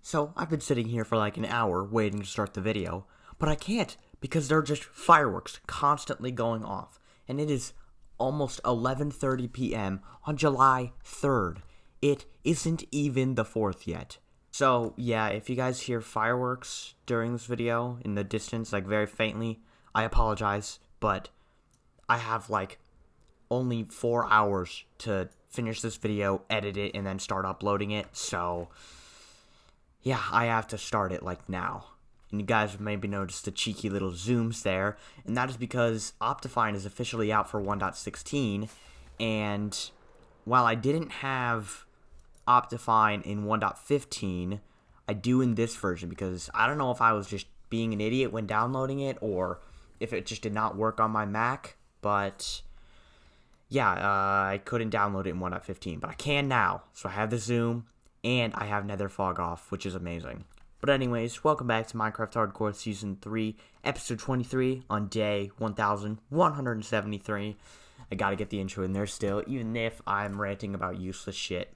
So I've been sitting here for like an hour waiting to start the video, but I can't because there are just fireworks constantly going off, and it is almost 11:30 p.m. on July 3rd. It isn't even the 4th yet. So yeah, if you guys hear fireworks during this video in the distance, like very faintly, I apologize, but I have like only 4 hours to finish this video, edit it, and then start uploading it, so yeah, I have to start it like now. And you guys have maybe noticed the cheeky little zooms there, and that is because Optifine is officially out for 1.16, and while I didn't have Optifine in 1.15, I do in this version, because I don't know if I was just being an idiot when downloading it, or if it just did not work on my Mac, but yeah, I couldn't download it in 1.15, but I can now, so I have the zoom, and I have Nether Fog off, which is amazing. But anyways, welcome back to Minecraft Hardcore Season 3, Episode 23, on day 1173. I gotta get the intro in there still, even if I'm ranting about useless shit.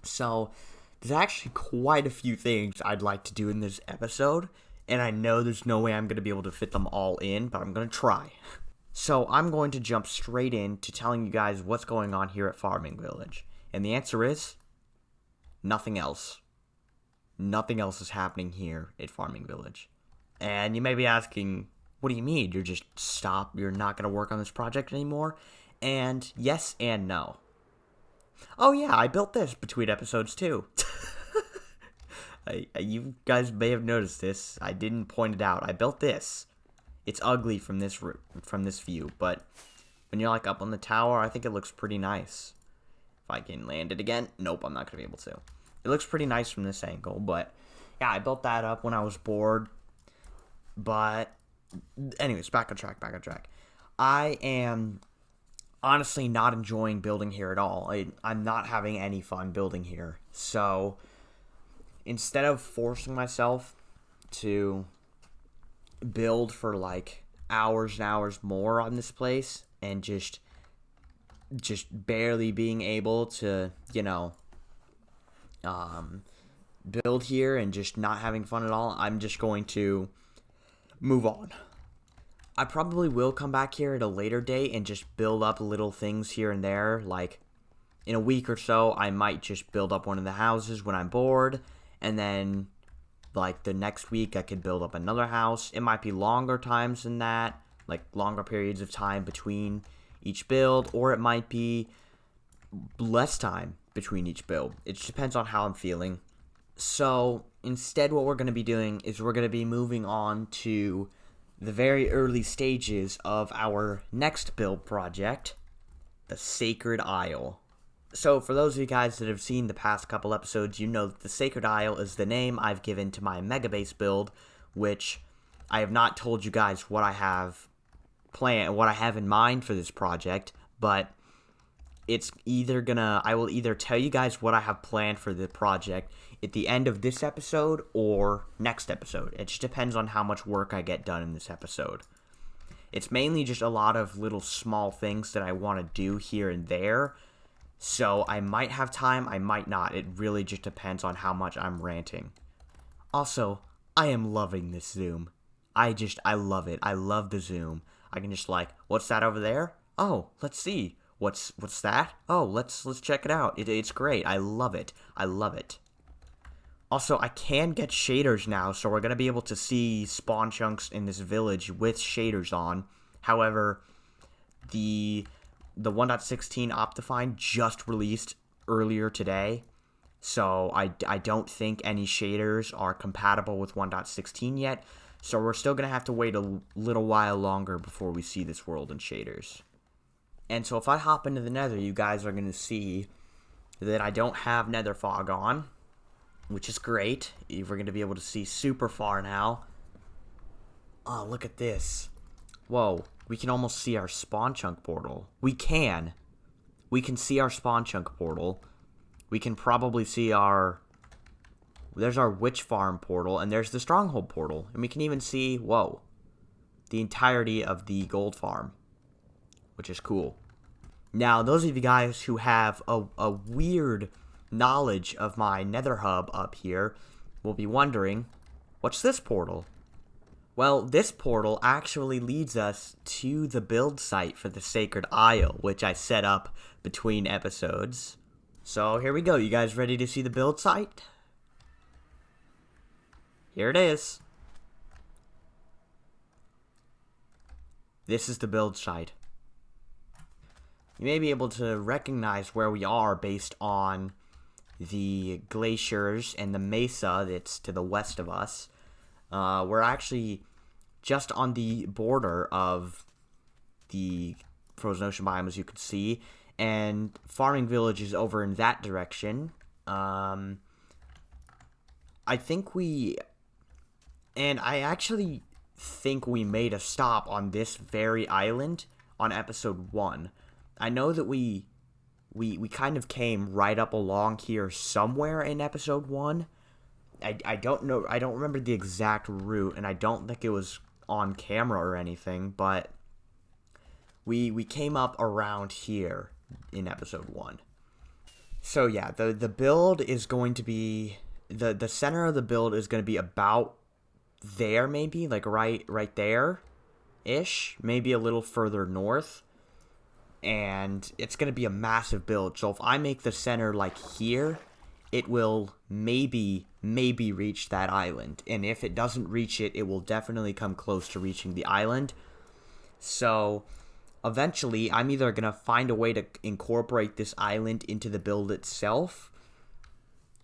So, there's actually quite a few things I'd like to do in this episode, and I know there's no way I'm gonna be able to fit them all in, but I'm gonna try. So, I'm going to jump straight in to telling you guys what's going on here at Farming Village. And the answer is nothing else. Nothing else is happening here at Farming Village. And you may be asking, what do you mean? You're not going to work on this project anymore? And yes and no. Oh yeah, I built this between episodes too. You guys may have noticed this. I didn't point it out. I built this. It's ugly from this view, but when you're like up on the tower, I think it looks pretty nice. If I can land it again, nope, I'm not going to be able to. It looks pretty nice from this angle, but yeah, I built that up when I was bored. But anyways, back on track. I am honestly not enjoying building here at all. I'm not having any fun building here. So instead of forcing myself to build for like hours and hours more on this place and just barely being able to, build here and just not having fun at all, I'm just going to move on. I probably will come back here at a later date and just build up little things here and there. Like, in a week or so, I might just build up one of the houses when I'm bored, and then, like, the next week I could build up another house. It might be longer times than that, like, longer periods of time between each build, or it might be less time between each build. It just depends on how I'm feeling. So instead what we're going to be doing is we're going to be moving on to the very early stages of our next build project, the Sacred Isle. So for those of you guys that have seen the past couple episodes, you know that the Sacred Isle is the name I've given to my Mega Base build, which I have not told you guys what I have planned, what I have in mind for this project, but I will either tell you guys what I have planned for the project at the end of this episode or next episode. It just depends on how much work I get done in this episode. It's mainly just a lot of little small things that I want to do here and there, so I might have time, I might not. It really just depends on how much I'm ranting. Also, I am loving this zoom. I love it. I love the zoom. I can just what's that over there? Oh, let's see. What's that? Oh, let's check it out. It's great. I love it. Also, I can get shaders now, so we're going to be able to see spawn chunks in this village with shaders on. However, the 1.16 Optifine just released earlier today, so I don't think any shaders are compatible with 1.16 yet, so we're still going to have to wait a little while longer before we see this world in shaders. And so if I hop into the nether, you guys are going to see that I don't have nether fog on, which is great. We're going to be able to see super far now. Oh, look at this. Whoa, we can almost see our spawn chunk portal. We can see our spawn chunk portal. We can probably see there's our witch farm portal, and there's the stronghold portal. And we can even see, whoa, the entirety of the gold farm, which is cool. Now, those of you guys who have a weird knowledge of my nether hub up here will be wondering, what's this portal? Well, this portal actually leads us to the build site for the Sacred Isle, which I set up between episodes. So here we go. You guys ready to see the build site? Here it is. This is the build site. You may be able to recognize where we are based on the glaciers and the mesa that's to the west of us. We're actually just on the border of the frozen ocean biome, as you can see, and farming village is over in that direction. I actually think we made a stop on this very island on episode 1. I know that we kind of came right up along here somewhere in episode 1. I don't know, I don't remember the exact route, and I don't think it was on camera or anything, but we came up around here in episode 1. So yeah, the build is going to be, the center of the build is going to be about there, maybe, like right there-ish, maybe a little further north, and it's going to be a massive build. So if I make the center like here, it will maybe reach that island, and if it doesn't reach it, it will definitely come close to reaching the island. So eventually I'm either going to find a way to incorporate this island into the build itself,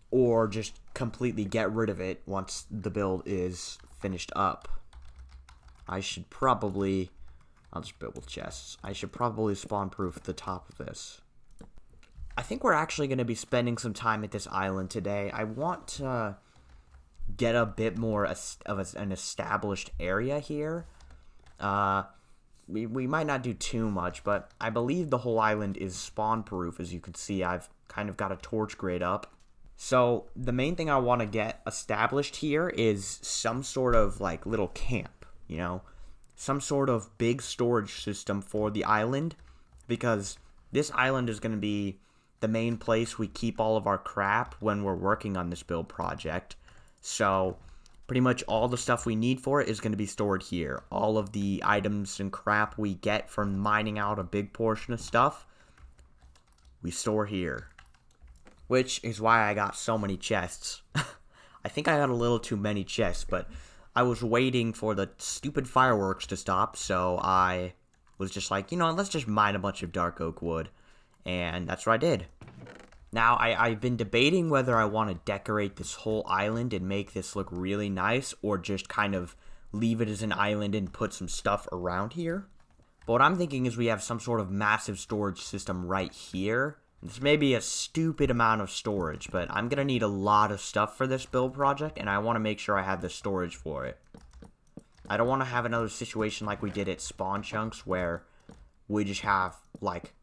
or just completely get rid of it once the build is finished up. I'll just build with chests. I should probably spawn-proof the top of this. I think we're actually going to be spending some time at this island today. I want to get a bit more of an established area here. We might not do too much, but I believe the whole island is spawn-proof. As you can see, I've kind of got a torch grid up. So the main thing I want to get established here is some sort of like little camp, you know? Some sort of big storage system for the island, because this island is going to be the main place we keep all of our crap when we're working on this build project. So pretty much all the stuff we need for it is going to be stored here. All of the items and crap we get from mining out a big portion of stuff, we store here. Which is why I got so many chests. I think I got a little too many chests, but I was waiting for the stupid fireworks to stop, so I was just like, you know, let's just mine a bunch of dark oak wood. And that's what I did. Now, I've been debating whether I want to decorate this whole island and make this look really nice, or just kind of leave it as an island and put some stuff around here. But what I'm thinking is we have some sort of massive storage system right here. This may be a stupid amount of storage, but I'm going to need a lot of stuff for this build project, and I want to make sure I have the storage for it. I don't want to have another situation like we did at Spawn Chunks, where we just have, like,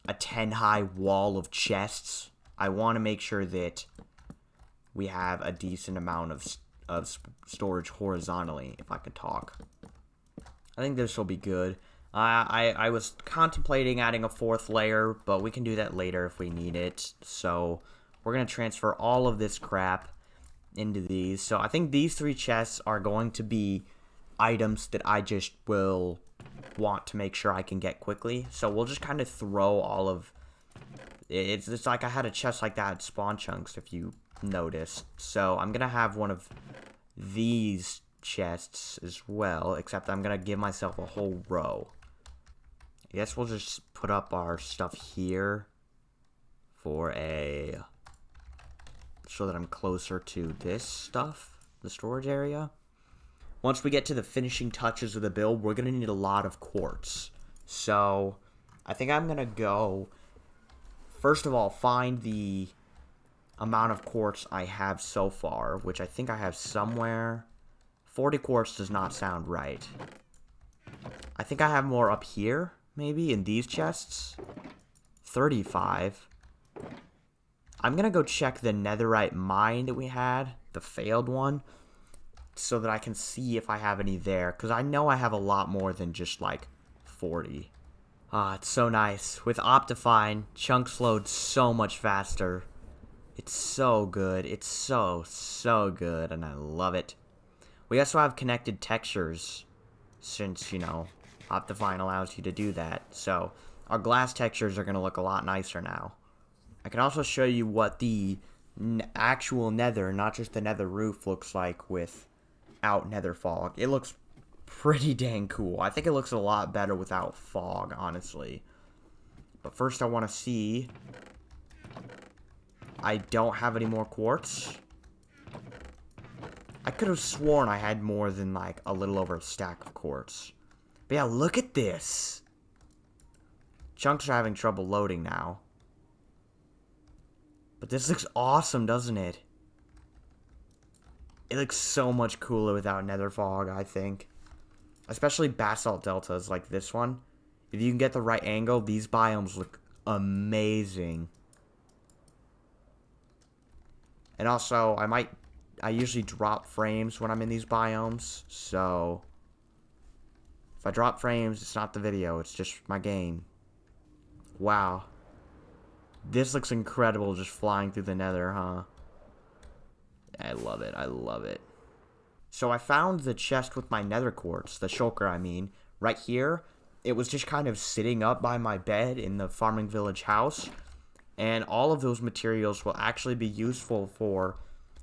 a 10-high wall of chests. I want to make sure that we have a decent amount of storage horizontally, if I could talk. I think this will be good. I was contemplating adding a 4th layer, but we can do that later if we need it. So we're going to transfer all of this crap into these. So I think these 3 chests are going to be items that I just will want to make sure I can get quickly. So we'll just kind of throw all of... It's like I had a chest like that at Spawn Chunks, if you noticed. So I'm going to have one of these chests as well, except I'm going to give myself a whole row. I guess we'll just put up our stuff here so that I'm closer to this stuff, the storage area. Once we get to the finishing touches of the build, we're going to need a lot of quartz. So I think I'm going to go, first of all, find the amount of quartz I have so far, which I think I have somewhere. 40 quartz does not sound right. I think I have more up here. Maybe in these chests. 35. I'm going to go check the netherite mine that we had, the failed one, so that I can see if I have any there, because I know I have a lot more than just like 40. Ah, it's so nice. With Optifine, chunks load so much faster. It's so good. It's so good, and I love it. We also have connected textures, since, you know, Optifine allows you to do that. So, our glass textures are going to look a lot nicer now. I can also show you what the actual nether, not just the nether roof, looks like without nether fog. It looks pretty dang cool. I think it looks a lot better without fog, honestly. But first I want to see... I don't have any more quartz. I could have sworn I had more than, like, a little over a stack of quartz. But yeah, look at this. Chunks are having trouble loading now. But this looks awesome, doesn't it? It looks so much cooler without nether fog, I think. Especially basalt deltas like this one. If you can get the right angle, these biomes look amazing. And also, I usually drop frames when I'm in these biomes, so if I drop frames, it's not the video, it's just my game. Wow. This looks incredible just flying through the nether, huh? I love it, I love it. So I found the chest with my nether quartz, the shulker I mean, right here. It was just kind of sitting up by my bed in the farming village house. And all of those materials will actually be useful for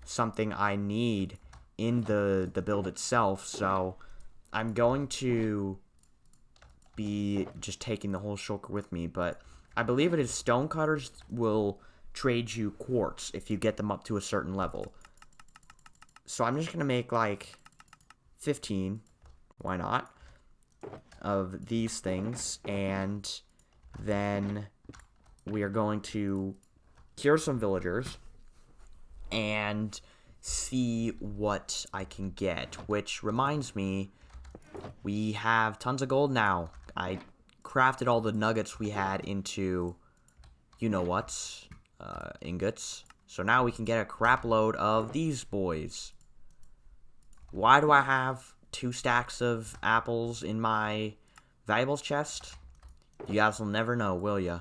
something I need in the build itself. So I'm going to be just taking the whole shulker with me. But I believe it is stonecutters will trade you quartz if you get them up to a certain level. So I'm just going to make like 15, why not, of these things. And then we are going to cure some villagers and see what I can get. Which reminds me, we have tons of gold now. I crafted all the nuggets we had into, you know what, ingots. So now we can get a crap load of these boys. Why do I have 2 stacks of apples in my valuables chest? You guys will never know, will ya?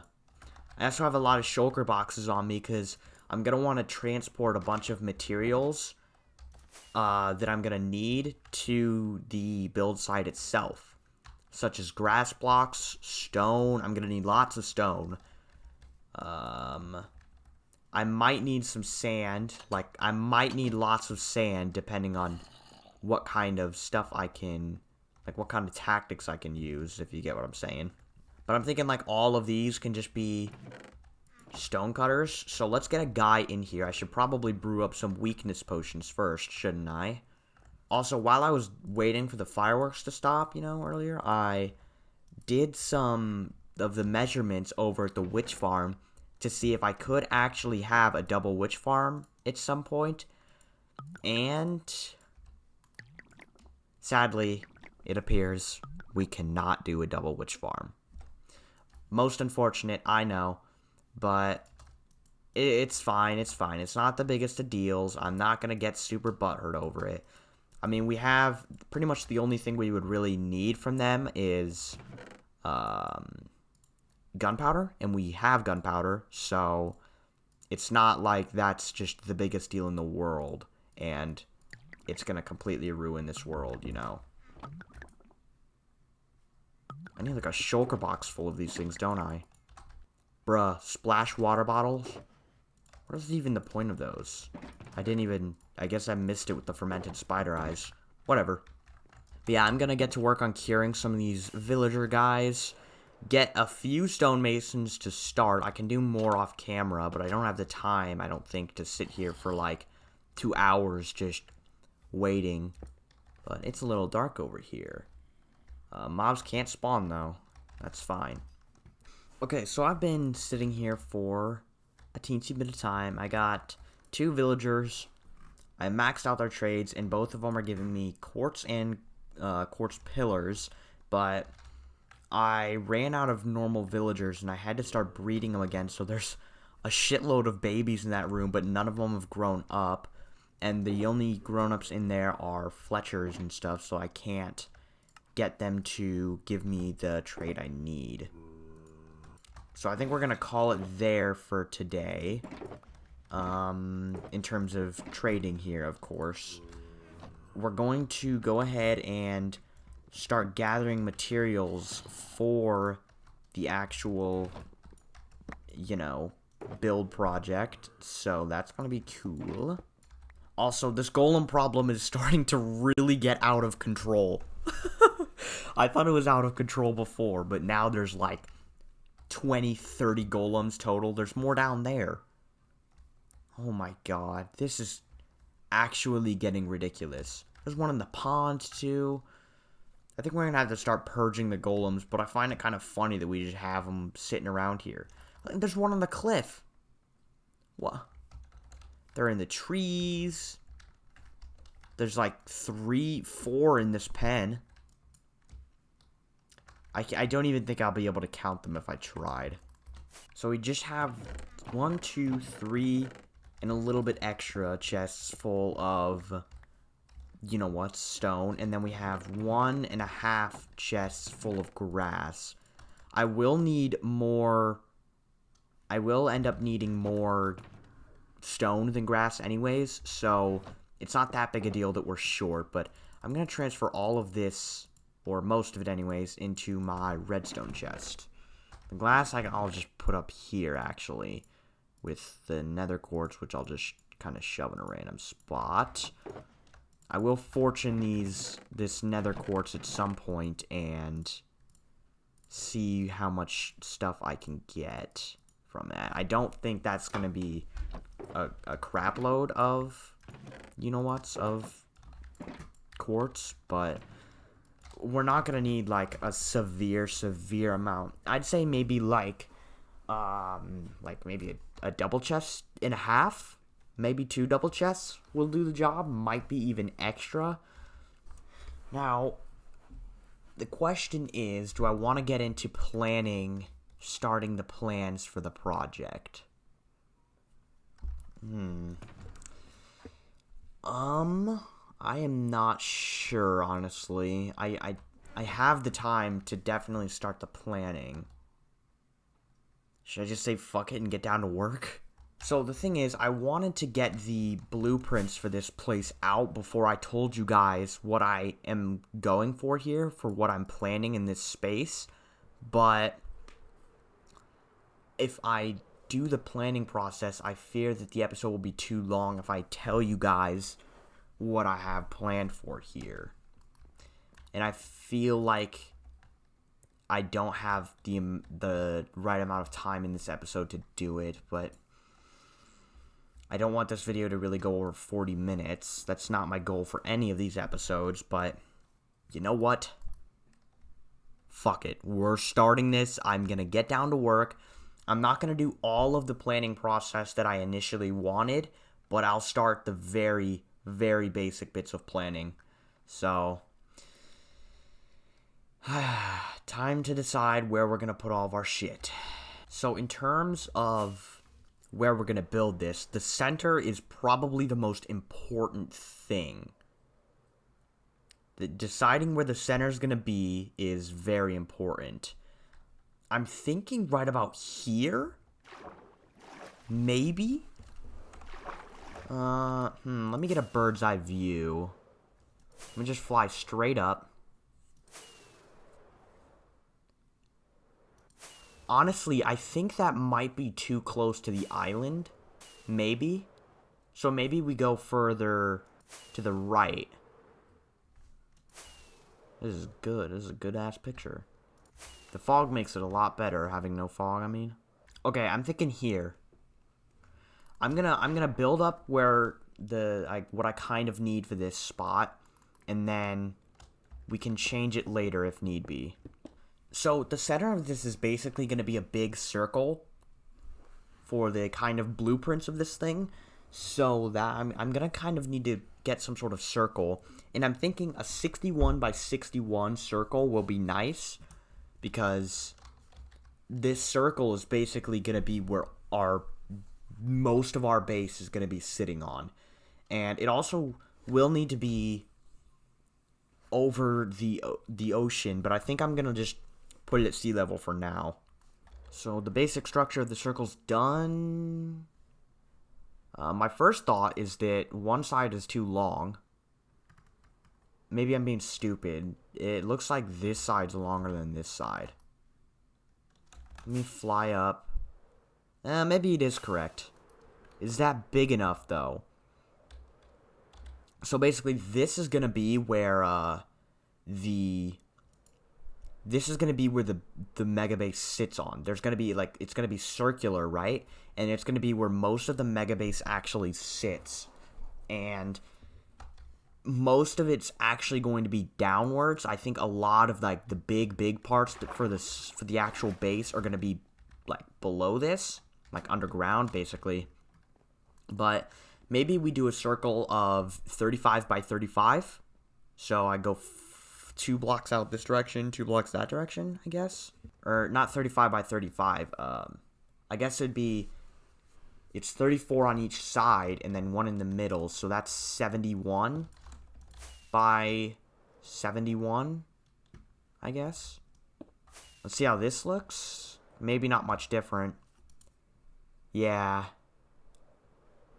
I also have a lot of shulker boxes on me because I'm going to want to transport a bunch of materials that I'm going to need to the build site itself. Such as grass blocks, stone. I'm going to need lots of stone. I might need some sand. Like, I might need lots of sand depending on what kind of stuff I can... Like, what kind of tactics I can use, if you get what I'm saying. But I'm thinking, like, all of these can just be stone cutters. So let's get a guy in here. I should probably brew up some weakness potions first, shouldn't I? Also, while I was waiting for the fireworks to stop, you know, earlier, I did some of the measurements over at the witch farm to see if I could actually have a double witch farm at some point. And sadly, it appears we cannot do a double witch farm. Most unfortunate, I know, but it's fine, it's fine. It's not the biggest of deals. I'm not going to get super butthurt over it. I mean, we have pretty much the only thing we would really need from them is gunpowder, and we have gunpowder, so it's not like that's just the biggest deal in the world, and it's going to completely ruin this world, you know. I need like a shulker box full of these things, don't I? Bruh, splash water bottles? What is even the point of those? I guess I missed it with the fermented spider eyes. Whatever. But yeah, I'm gonna get to work on curing some of these villager guys. Get a few stonemasons to start. I can do more off camera, but I don't have the time, I don't think, to sit here for like 2 hours just waiting. But it's a little dark over here. Mobs can't spawn, though. That's fine. Okay, so I've been sitting here for a teensy bit of time. I got 2 villagers. I maxed out their trades, and both of them are giving me quartz and quartz pillars. But I ran out of normal villagers, and I had to start breeding them again. So there's a shitload of babies in that room, but none of them have grown up. And the only grown-ups in there are Fletchers and stuff, so I can't get them to give me the trade I need. So I think we're going to call it there for today. in terms of trading here, of course. We're going to go ahead and start gathering materials for the actual, you know, build project. So that's going to be cool. Also, this golem problem is starting to really get out of control. I thought it was out of control before, but now there's like 20, 30 golems total. There's more down there. Oh my god, this is actually getting ridiculous. There's one in the pond, too. I think we're going to have to start purging the golems, but I find it kind of funny that we just have them sitting around here. There's one on the cliff. What? They're in the trees. There's like 3, 4 in this pen. I don't even think I'll be able to count them if I tried. So we just have 1, 2, 3, and a little bit extra chests full of, you know what, stone. And then we have 1.5 chests full of grass. I will need more. I will end up needing more stone than grass anyways, so it's not that big a deal that we're short, but I'm going to transfer all of this, or most of it anyways, into my redstone chest. The glass I'll just put up here, actually, with the nether quartz, which I'll just kind of shove in a random spot. I will fortune this nether quartz at some point and see how much stuff I can get from that. I don't think that's going to be a crap load of, you know what's, of quartz, but we're not going to need, like, a severe amount. I'd say maybe, like maybe a double chest and a half, maybe 2 double chests will do the job, might be even extra. Now, the question is, do I want to get into starting the plans for the project? I am not sure, honestly. I have the time to definitely start the planning. Should I just say fuck it and get down to work? So the thing is, I wanted to get the blueprints for this place out before I told you guys what I am going for here, for what I'm planning in this space. But if I do the planning process, I fear that the episode will be too long if I tell you guys what I have planned for here. And I feel like I don't have the right amount of time in this episode to do it, but I don't want this video to really go over 40 minutes. That's not my goal for any of these episodes, but you know what? Fuck it. We're starting this. I'm going to get down to work. I'm not going to do all of the planning process that I initially wanted, but I'll start the very, very basic bits of planning. So, time to decide where we're going to put all of our shit. So, in terms of where we're going to build this, the center is probably the most important thing. Deciding where the center is going to be is very important. I'm thinking right about here? Maybe? Let me get a bird's eye view. Let me just fly straight up. Honestly, I think that might be too close to the island. Maybe. So maybe we go further to the right. This is good. This is a good-ass picture. The fog makes it a lot better, having no fog, I mean. Okay, I'm thinking here. I'm gonna build up where what I kind of need for this spot, and then we can change it later if need be. So the center of this is basically gonna be a big circle for the kind of blueprints of this thing. So that I'm gonna kind of need to get some sort of circle, and I'm thinking a 61 by 61 circle will be nice, because this circle is basically going to be where most of our base is going to be sitting on. And it also will need to be over the ocean, but I think I'm going to just put it at sea level for now. So the basic structure of the circle's done. My first thought is that one side is too long. Maybe I'm being stupid. It looks like this side's longer than this side. Let me fly up. Maybe it is correct. Is that big enough, though? So basically, this is gonna be where this is gonna be where the mega base sits on. There's gonna be like it's gonna be circular, right? And it's gonna be where most of the mega base actually sits, and most of it's actually going to be downwards. I think a lot of like the big parts for the actual base are gonna be like below this, like underground, basically. But maybe we do a circle of 35 by 35. So I go 2 blocks out this direction, 2 blocks that direction, I guess. Or not 35 by 35. I guess it's 34 on each side and then 1 in the middle. So that's 71 by 71, I guess. Let's see how this looks. Maybe not much different. Yeah.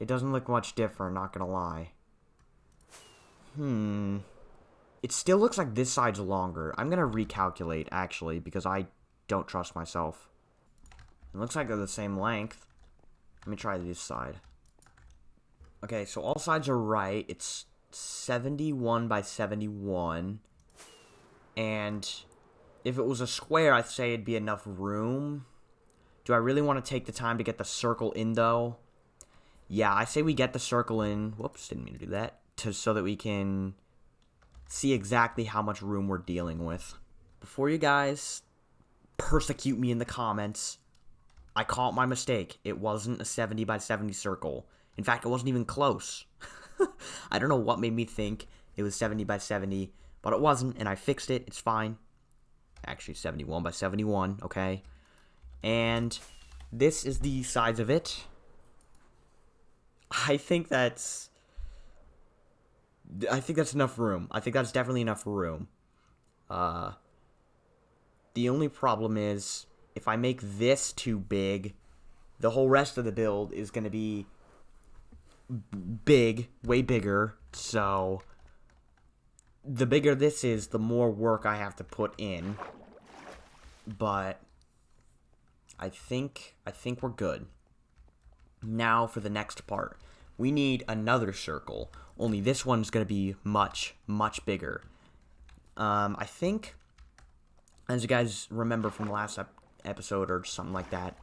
It doesn't look much different, not gonna lie. It still looks like this side's longer. I'm gonna recalculate, actually, because I don't trust myself. It looks like they're the same length. Let me try this side. Okay, so all sides are right. It's 71 by 71. And if it was a square, I'd say it'd be enough room. Do I really want to take the time to get the circle in, though? Yeah, I say we get the circle in. Whoops, didn't mean to do that. So that we can see exactly how much room we're dealing with. Before you guys persecute me in the comments, I caught my mistake. It wasn't a 70 by 70 circle. In fact, it wasn't even close. I don't know what made me think it was 70 by 70, but it wasn't, and I fixed it. It's fine. Actually, 71 by 71, okay? And this is the size of it. I think that's enough room. I think that's definitely enough room. The only problem is, if I make this too big, the whole rest of the build is going to be big, way bigger. So, the bigger this is, the more work I have to put in. But I think we're good. Now for the next part. We need another circle. Only this one's going to be much, much bigger. I think, as you guys remember from the last episode or something like that,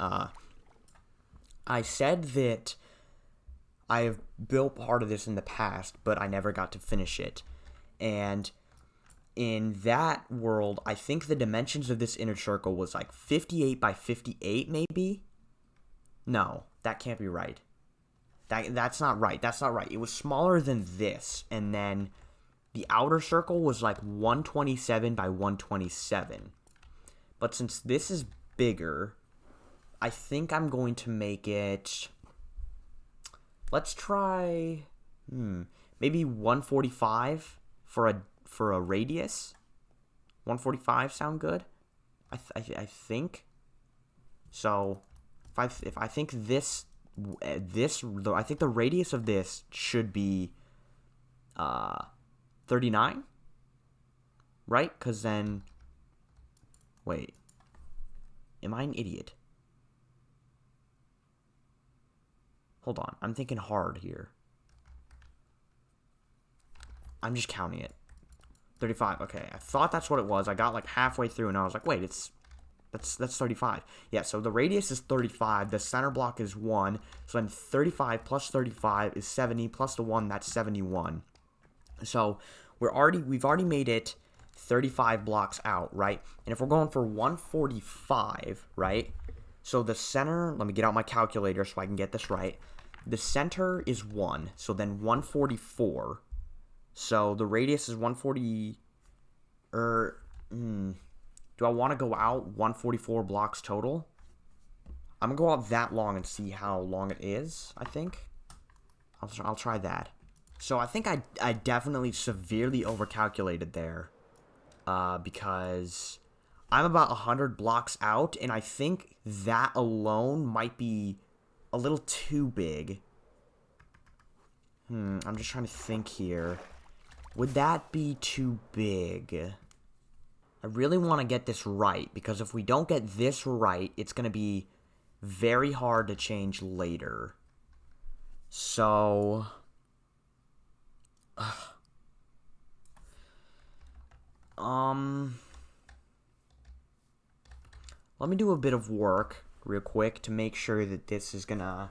I said that I have built part of this in the past, but I never got to finish it. And in that world, I think the dimensions of this inner circle was like 58 by 58, maybe? No, that can't be right. That's not right. That's not right. It was smaller than this, and then the outer circle was like 127 by 127. But since this is bigger, I think I'm going to make it... Let's try... maybe 145 for a radius? 145 sound good? I think. So, if I think I think the radius of this should be 39, right? Because then, wait, am I an idiot? Hold on, I'm thinking hard here. I'm just counting it. 35, okay, I thought that's what it was. I got like halfway through and I was like, wait, that's 35. Yeah, so the radius is 35, the center block is 1, so then 35 plus 35 is 70, plus the 1, that's 71. So we've already made it 35 blocks out, right? And if we're going for 145, right? So the center, let me get out my calculator so I can get this right. The center is 1, so then 144. So the radius is 140, do I want to go out 144 blocks total? I'm going to go out that long and see how long it is, I think. I'll try that. So I think I definitely severely overcalculated there. Because I'm about 100 blocks out, and I think that alone might be a little too big. I'm just trying to think here. Would that be too big? I really want to get this right, because if we don't get this right, it's going to be very hard to change later. So... let me do a bit of work real quick to make sure that this is going to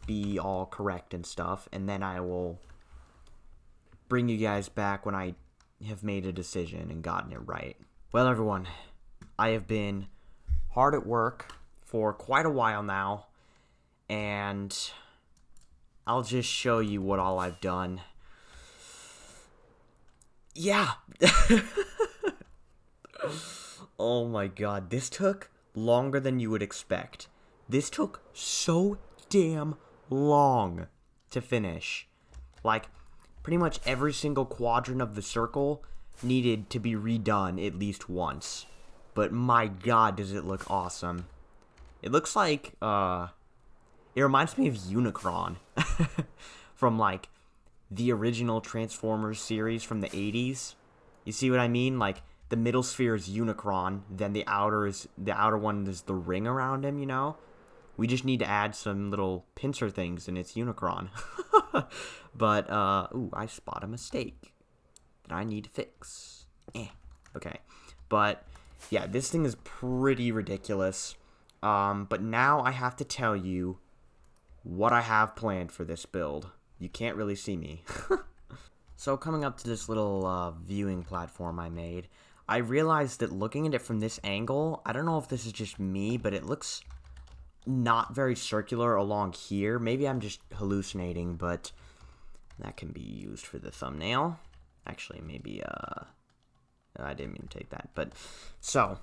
be all correct and stuff, and then I will bring you guys back when I have made a decision and gotten it right. Well, everyone, I have been hard at work for quite a while now, and I'll just show you what all I've done. Yeah. Oh my god, this took longer than you would expect. This took so damn long to finish. Like, pretty much every single quadrant of the circle needed to be redone at least once. But my god, does it look awesome. It looks like, it reminds me of Unicron. From, like, the original Transformers series from the 80s. You see what I mean? Like, the middle sphere is Unicron, then the outer one is the ring around him, you know? We just need to add some little pincer things, and it's Unicron. But, ooh, I spot a mistake that I need to fix. Okay. But, yeah, this thing is pretty ridiculous. But now I have to tell you what I have planned for this build. You can't really see me. So, coming up to this little, viewing platform I made, I realized that looking at it from this angle, I don't know if this is just me, but it looks not very circular along here. Maybe I'm just hallucinating, but that can be used for the thumbnail. Actually, maybe, I didn't mean to take that. But, so,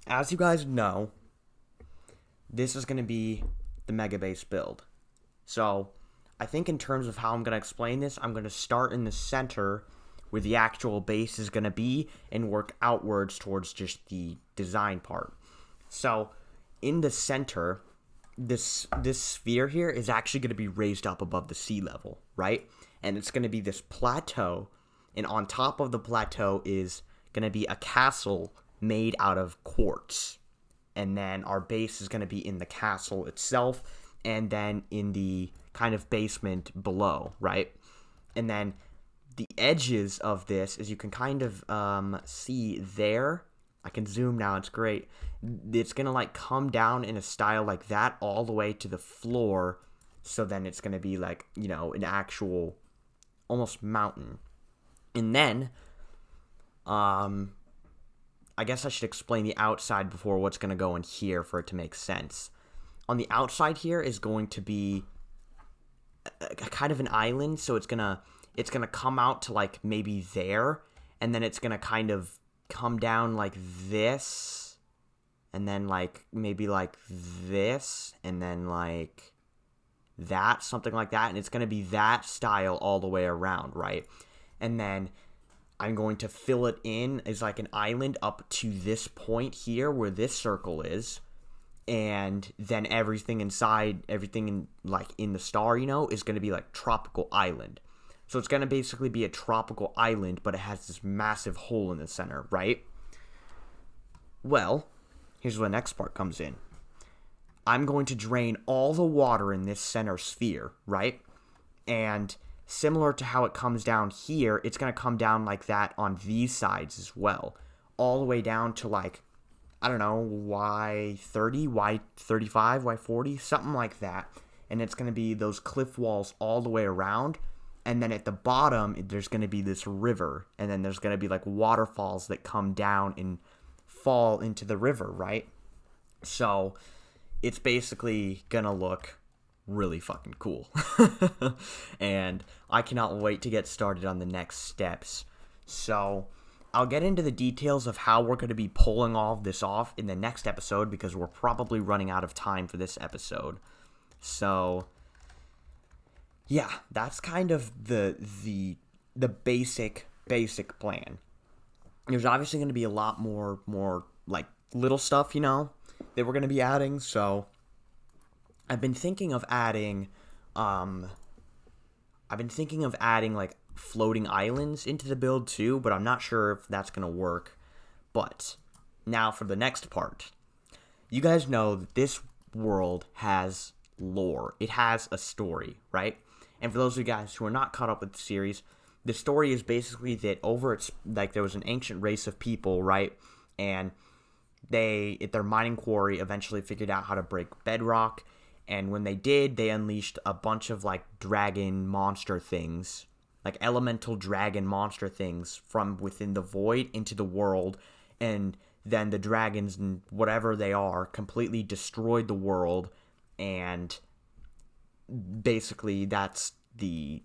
as you guys know, this is going to be the Mega Base build. So, I think in terms of how I'm going to explain this, I'm going to start in the center where the actual base is going to be and work outwards towards just the design part. So, in the center, this sphere here is actually going to be raised up above the sea level, right? And it's going to be this plateau, and on top of the plateau is going to be a castle made out of quartz. And then our base is going to be in the castle itself, and then in the kind of basement below, right? And then the edges of this, as you can kind of see there, I can zoom now, it's great. It's going to like come down in a style like that all the way to the floor, so then it's going to be like, you know, an actual almost mountain. And then, I guess I should explain the outside before what's going to go in here for it to make sense. On the outside here is going to be a kind of an island, so it's gonna come out to like maybe there, and then it's gonna kind of come down like this, and then like maybe like this, and then like that, something like that, and it's gonna be that style all the way around, right? And then I'm going to fill it in as like an island up to this point here where this circle is. And then everything inside, in the star, you know, is going to be like tropical island. So it's going to basically be a tropical island, but it has this massive hole in the center, right? Well, here's where the next part comes in. I'm going to drain all the water in this center sphere, right? And similar to how it comes down here, it's going to come down like that on these sides as well. All the way down to like, I don't know, Y30, Y35, Y40, something like that. And it's going to be those cliff walls all the way around. And then at the bottom, there's going to be this river. And then there's going to be like waterfalls that come down and fall into the river, right? So it's basically going to look really fucking cool. And I cannot wait to get started on the next steps. So I'll get into the details of how we're going to be pulling all of this off in the next episode, because we're probably running out of time for this episode. So, yeah, that's kind of the basic plan. There's obviously going to be a lot more like little stuff, you know, that we're going to be adding. So I've been thinking of adding I've been thinking of adding like floating islands into the build too, but I'm not sure if that's gonna work. But now for the next part. You guys know that this world has lore. It has a story, right? And for those of you guys who are not caught up with the series, the story is basically that there was an ancient race of people, right? And they, at their mining quarry, eventually figured out how to break bedrock. And when they did, they unleashed a bunch of like dragon monster things, like elemental dragon monster things from within the void into the world. And then the dragons, and whatever they are, completely destroyed the world. And basically that's the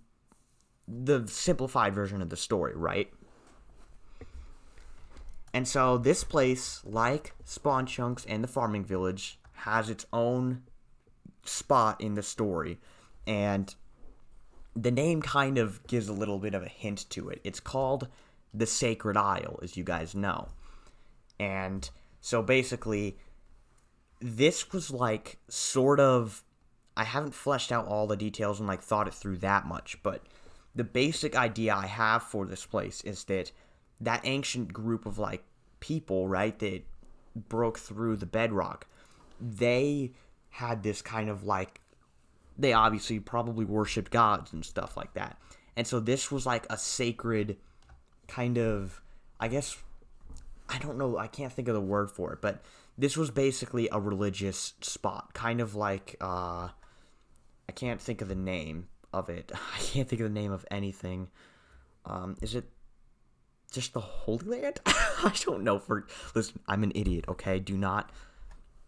simplified version of the story, right? And so this place, like Spawn Chunks and the Farming Village, has its own spot in the story. And the name kind of gives a little bit of a hint to it. It's called the Sacred Isle, as you guys know. And so basically, this was like sort of, I haven't fleshed out all the details and like thought it through that much, but the basic idea I have for this place is that ancient group of like people, right, that broke through the bedrock, they had this kind of like, they obviously probably worshipped gods and stuff like that. And so this was like a sacred kind of, I guess, I don't know, I can't think of the word for it, but this was basically a religious spot, kind of like, I can't think of the name of it. I can't think of the name of anything. Is it just the Holy Land? I don't know. Listen, I'm an idiot, okay? Do not,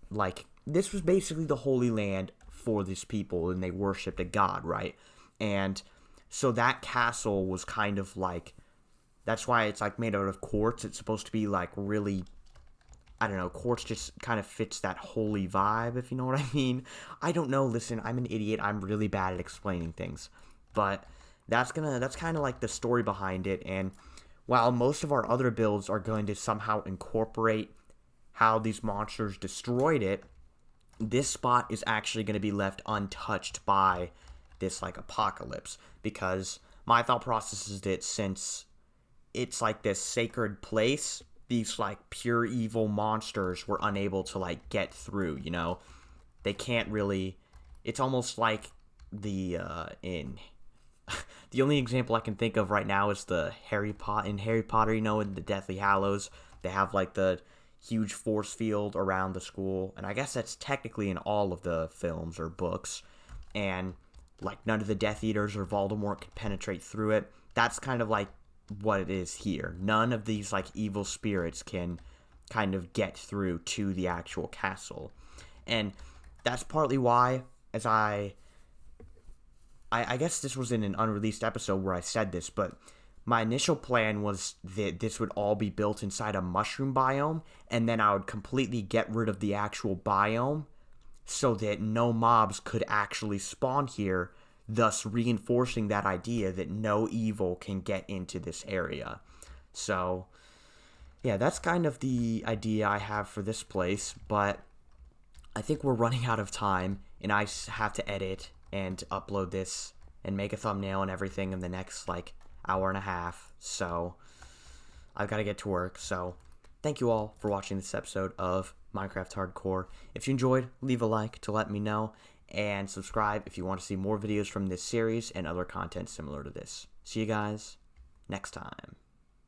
like, this was basically the Holy Land for these people, and they worshipped a god, right? And so that castle was kind of like, that's why it's like made out of quartz. It's supposed to be like really, I don't know, quartz just kind of fits that holy vibe, if you know what I mean. I don't know, listen, I'm an idiot. I'm really bad at explaining things. But that's kind of like the story behind it. And while most of our other builds are going to somehow incorporate how these monsters destroyed it, this spot is actually going to be left untouched by this like apocalypse, because my thought process is that since it's like this sacred place, these like pure evil monsters were unable to like get through, you know? They can't really, it's almost like the the only example I can think of right now is the Harry Potter, you know, in the Deathly Hallows, they have like the huge force field around the school, and I guess that's technically in all of the films or books, and like none of the Death Eaters or Voldemort could penetrate through it. That's kind of like what it is here. None of these like evil spirits can kind of get through to the actual castle. And that's partly why, as I guess this was in an unreleased episode where I said this, but my initial plan was that this would all be built inside a mushroom biome, and then I would completely get rid of the actual biome so that no mobs could actually spawn here, thus reinforcing that idea that no evil can get into this area. So, yeah, that's kind of the idea I have for this place, but I think we're running out of time, and I have to edit and upload this and make a thumbnail and everything in the next, like, hour and a half, so I've got to get to work. So thank you all for watching this episode of Minecraft Hardcore. If you enjoyed, leave a like to let me know, and subscribe if you want to see more videos from this series and other content similar to this. See you guys next time.